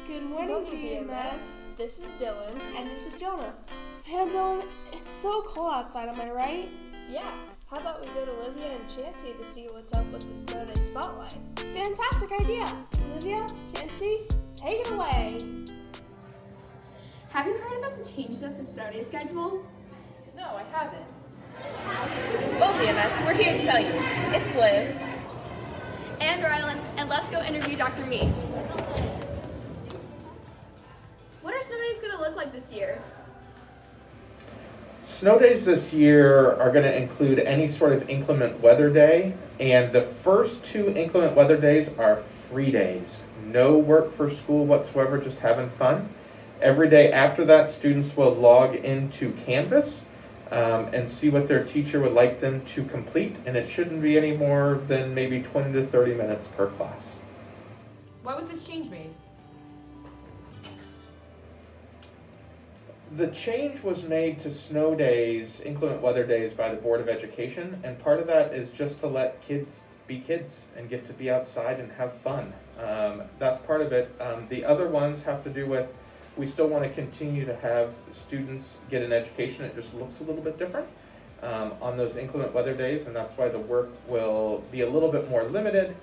Good morning, DMS. This is Dylan. And this is Jonah. Man, Dylan, it's so cold outside, am I right? Yeah. How about we go to Olivia and Chancey to see what's up with the Snow Day Spotlight? Fantastic idea. Olivia, Chancey, take it away. Have you heard about the changes of the Snow Day schedule? No, I haven't. Well, DMS, we're here to tell you. It's Liv. And Rylan, and let's go interview Dr. Meese. What are Snow Days going to look like this year? Snow days this year are going to include any sort of inclement weather day, and the first 2 inclement weather days are free days. No work for school whatsoever, just having fun. Every day after that, students will log into Canvas and see what their teacher would like them to complete, and it shouldn't be any more than maybe 20 to 30 minutes per class. Why was this change made? The change was made to snow days, inclement weather days, by the Board of Education, and part of that is just to let kids be kids and get to be outside and have fun. That's part of it. The other ones have to do with, we still want to continue to have students get an education. It just looks a little bit different on those inclement weather days, and that's why the work will be a little bit more limited,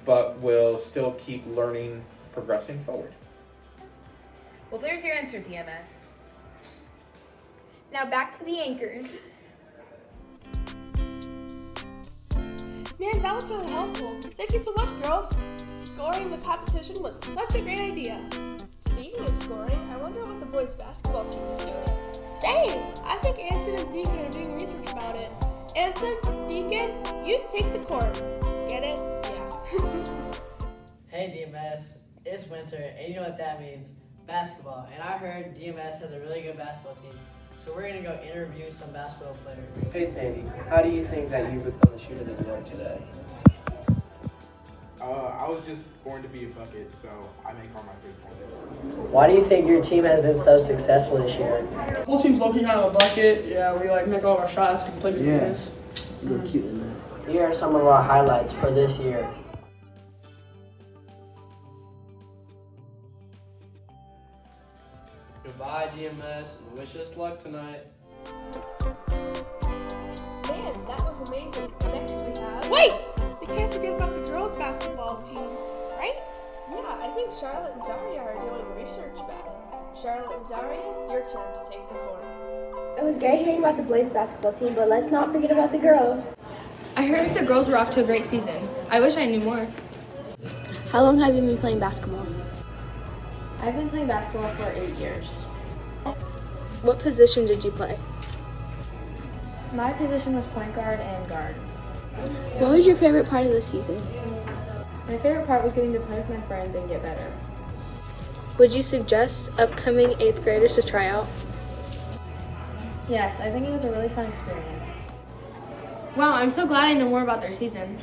but will still keep learning progressing forward. Well, there's your answer, DMS. Now back to the anchors. Man, that was really helpful. Thank you so much, girls. Scoring the competition was such a great idea. Speaking of scoring, I wonder what the boys basketball team is doing. Same! I think Anson and Deacon are doing research about it. Anson, Deacon, you take the court. Get it? Yeah. Hey DMS, it's winter, and you know what that means. Basketball. And I heard DMS has a really good basketball team. So we're going to go interview some basketball players. Hey Sandy, how do you think that you become the shooter that you are today? I was just born to be a bucket, so I make all my 3 points. Why do you think your team has been so successful this year? The whole team's low-key kind of a bucket. Yeah, we make all of our shots, completely miss. You look cute in that. Here are some of our highlights for this year. Goodbye, DMS, and wish us luck tonight. Man, that was amazing. Next we have... Wait! We can't forget about the girls' basketball team, right? Yeah, I think Charlotte and Zaria are doing research about it. Charlotte and Zaria, your turn to take the court. It was great hearing about the boys' basketball team, but let's not forget about the girls. I heard the girls were off to a great season. I wish I knew more. How long have you been playing basketball? I've been playing basketball for 8 years. What position did you play? My position was point guard and guard. What was your favorite part of the season? My favorite part was getting to play with my friends and get better. Would you suggest upcoming 8th graders to try out? Yes, I think it was a really fun experience. Wow, I'm so glad I know more about their season.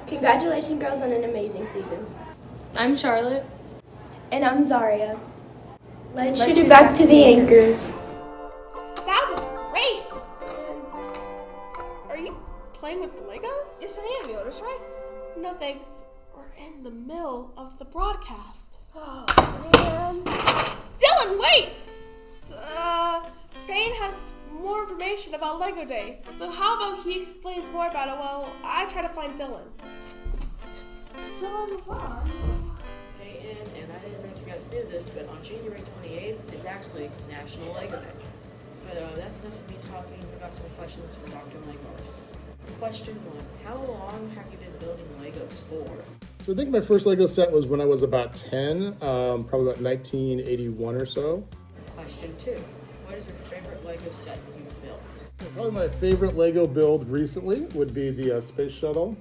Congratulations, girls, on an amazing season. I'm Charlotte. And I'm Zaria. Let's shoot it back to the anchors. That was great! And are you playing with Legos? Yes, I am. You want to try? No thanks. We're in the middle of the broadcast. Oh, man. Dylan, wait! Payne has more information about Lego Day. So how about he explains more about it while I try to find Dylan? Dylan, where? Hey, and I didn't know if you guys knew this, but on January 28th is actually National Lego Day. But that's enough of me talking. We got some questions for Dr. Legos. Question 1. How long have you been building Legos for? So I think my first Lego set was when I was about 10, probably about 1981 or so. Question 2. What is your favorite Lego set you've built? Probably my favorite Lego build recently would be the space shuttle.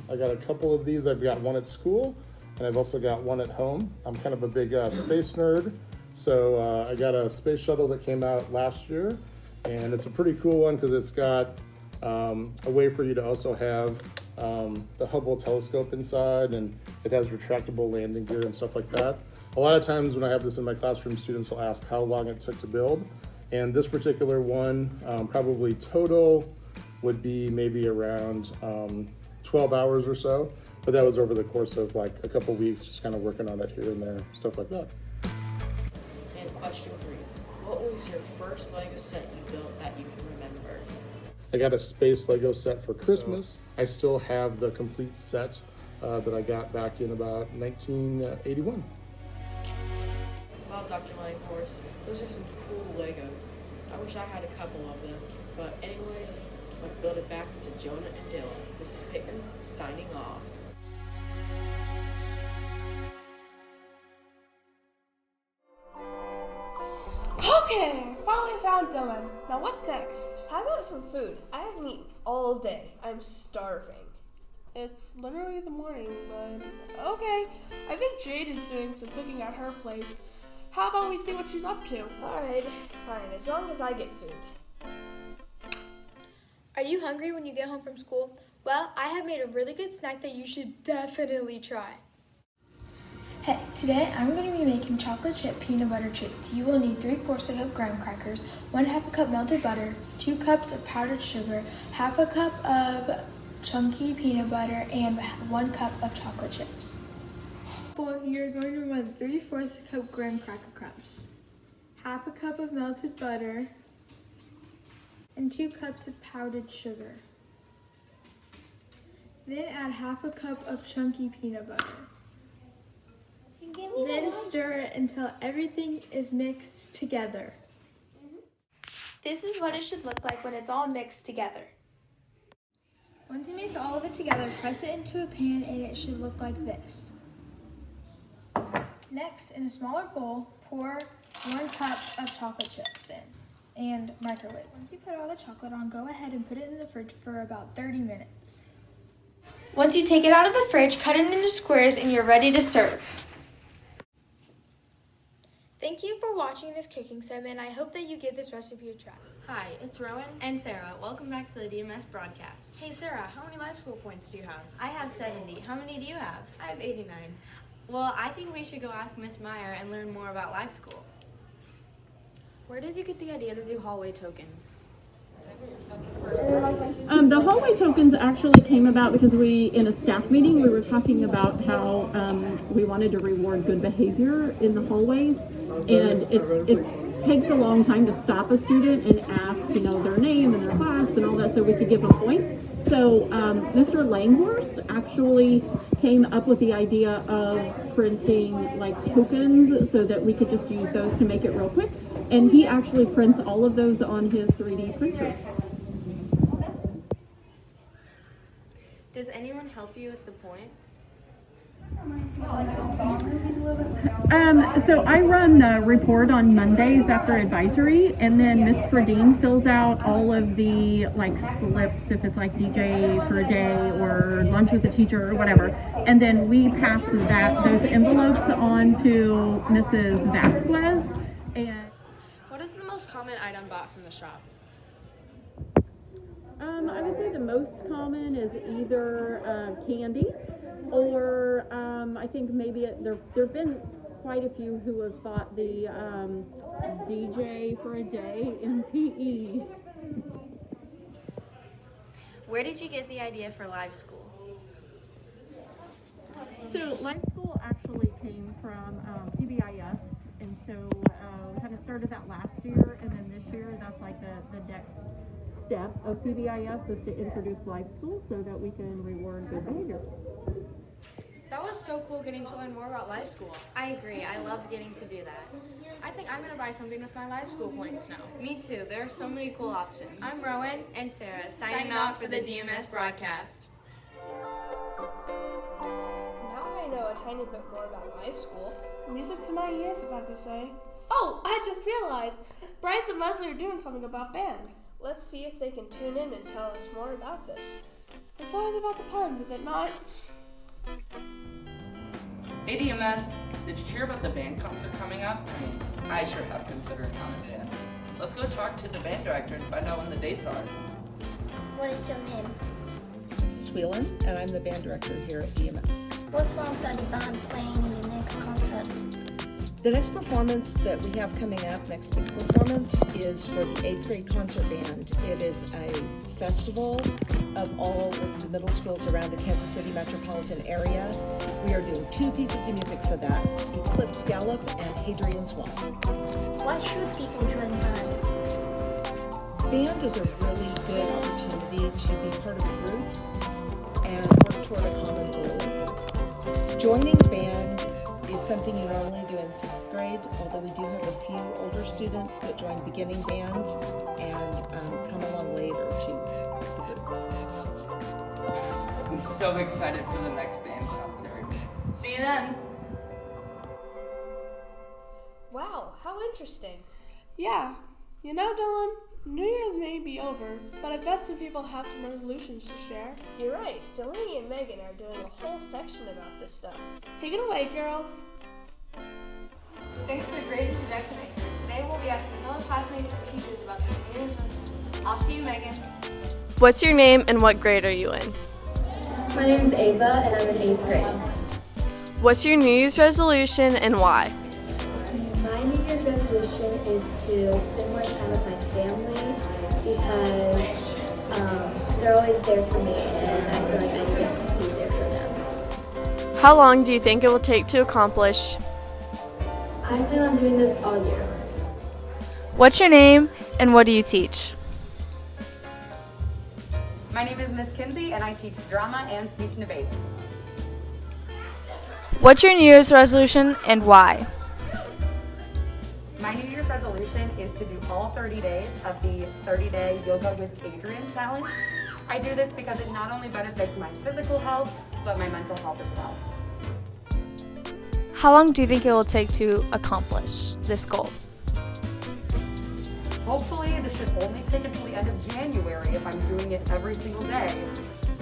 I got a couple of these. I've got one at school, and I've also got one at home. I'm kind of a big space nerd, so I got a space shuttle that came out last year, and it's a pretty cool one because it's got a way for you to also have the Hubble telescope inside, and it has retractable landing gear and stuff like that. A lot of times when I have this in my classroom, students will ask how long it took to build. And this particular one, probably total would be maybe around 12 hours or so. But that was over the course of like a couple weeks, just kind of working on it here and there, stuff like that. And question 3. What was your first Lego set you built that you can remember? I got a space Lego set for Christmas. I still have the complete set that I got back in about 1981. Wow, Dr. Langhorse, those are some cool Legos. I wish I had a couple of them. But anyways, let's build it back to Jonah and Dylan. This is Peyton signing off. Okay, finally found Dylan. Now what's next? How about some food? I haven't eaten all day. I'm starving. It's literally the morning, but okay. I think Jade is doing some cooking at her place. How about we see what she's up to? Alright, fine, as long as I get food. Are you hungry when you get home from school? Well, I have made a really good snack that you should definitely try. Hey, today I'm going to be making chocolate chip peanut butter treats. You will need 3/4 cup graham crackers, 1/2 cup melted butter, 2 cups of powdered sugar, 1/2 cup of chunky peanut butter, and 1 cup of chocolate chips. You're going to want 3/4 cup graham cracker crumbs, 1/2 cup of melted butter, and 2 cups of powdered sugar. Then add 1/2 cup of chunky peanut butter. Then stir it until everything is mixed together. This is what it should look like when it's all mixed together. Once you mix all of it together, press it into a pan and it should look like this. Next, in a smaller bowl, pour 1 cup of chocolate chips in and microwave. Once you put all the chocolate on, go ahead and put it in the fridge for about 30 minutes. Once you take it out of the fridge, cut it into squares and you're ready to serve. Thank you for watching this cooking segment. I hope that you give this recipe a try. Hi, it's Rowan and Sarah. Welcome back to the DMS broadcast. Hey Sarah, how many life school points do you have? I have 70. How many do you have? I have 89. Well, I think we should go ask Miss Meyer and learn more about life school. Where did you get the idea to do hallway tokens? The hallway tokens actually came about because in a staff meeting, we were talking about how we wanted to reward good behavior in the hallways, and it takes a long time to stop a student and ask, their name and their class and all that, so we could give them points. So Mr. Langhorst actually came up with the idea of printing like tokens so that we could just use those to make it real quick. And he actually prints all of those on his 3D printer. Does anyone help you with the points? So I run the report on Mondays after advisory, and then Ms. Ferdine fills out all of the slips, if it's like DJ for a day or lunch with the teacher or whatever, and then we pass those envelopes on to Mrs. Vasquez. And what is the most common item bought from the shop? I would say the most common is either candy, or I think maybe there have been quite a few who have bought the DJ for a day in PE. Where did you get the idea for live school? So live school actually came from PBIS, and so we kind of started that last year, and then this year that's like the next step of PBIS is to introduce live school so that we can reward good behavior. That was so cool getting to learn more about life school. I agree. I loved getting to do that. I think I'm going to buy something with my life school points now. Me too. There are so many cool options. I'm Rowan and Sarah signing off for the DMS broadcast. Now I know a tiny bit more about life school. Music to my ears, if I have to say. Oh, I just realized. Bryce and Leslie are doing something about band. Let's see if they can tune in and tell us more about this. It's always about the puns, is it not? Hey DMS, did you hear about the band concert coming up? I sure have considered coming in. Let's go talk to the band director and find out when the dates are. What is your name? This is Whelan, and I'm the band director here at DMS. What songs are the band playing in the next concert? The next performance that we have coming up, next big performance, is for the 8th grade concert band. It is a festival of all of the middle schools around the Kansas City metropolitan area. We are doing 2 pieces of music for that, Eclipse Gallop and Hadrian's Wall. Why should people join band? Band is a really good opportunity to be part of a group and work toward a common goal. Joining band is something you normally do in 6th grade, although we do have a few older students that join beginning band and come along later to the group. I'm so excited for the next band concert. See you then! Wow, how interesting. Yeah. You know, Dylan, New Year's may be over, but I bet some people have some resolutions to share. You're right. Delaney and Megan are doing a whole section about this stuff. Take it away, girls. Thanks for the great introduction, Anchors. Today we'll be asking fellow classmates and teachers about their New Year's resolutions. Off to you, Megan. What's your name and what grade are you in? My name is Ava and I'm in 8th grade. What's your New Year's resolution and why? My New Year's resolution is to spend more time with my family because they're always there for me and I feel like I can be there for them. How long do you think it will take to accomplish? I plan on doing this all year. What's your name and what do you teach? My name is Miss Kinsey and I teach drama and speech and debate. What's your New Year's resolution and why? My New Year's resolution is to do all 30 days of the 30-day Yoga with Adrian challenge. I do this because it not only benefits my physical health, but my mental health as well. How long do you think it will take to accomplish this goal? Hopefully this should only take until the end of January if I'm doing it every single day.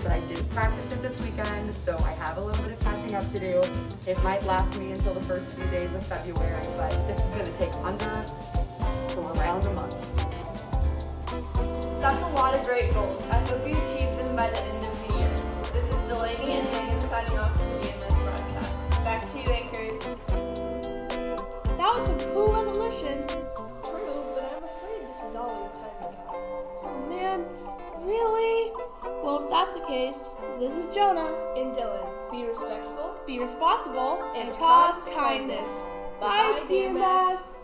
But I did practice it this weekend, so I have a little bit of catching up to do. It might last me until the first few days of February, but this is going to take under or around a month. That's a lot of great goals. I hope you achieve them by the end of the year. This is Delaney and Megan signing off from the DMS broadcast. Back to you, Anchors. That was some cool resolutions. True, but I'm afraid this is all the time we got. Oh man, really? Well, if that's the case, this is Jonah And Dylan, be respectful, be responsible, and and cause cause kindness. kindness. Bye, Bye, DMS.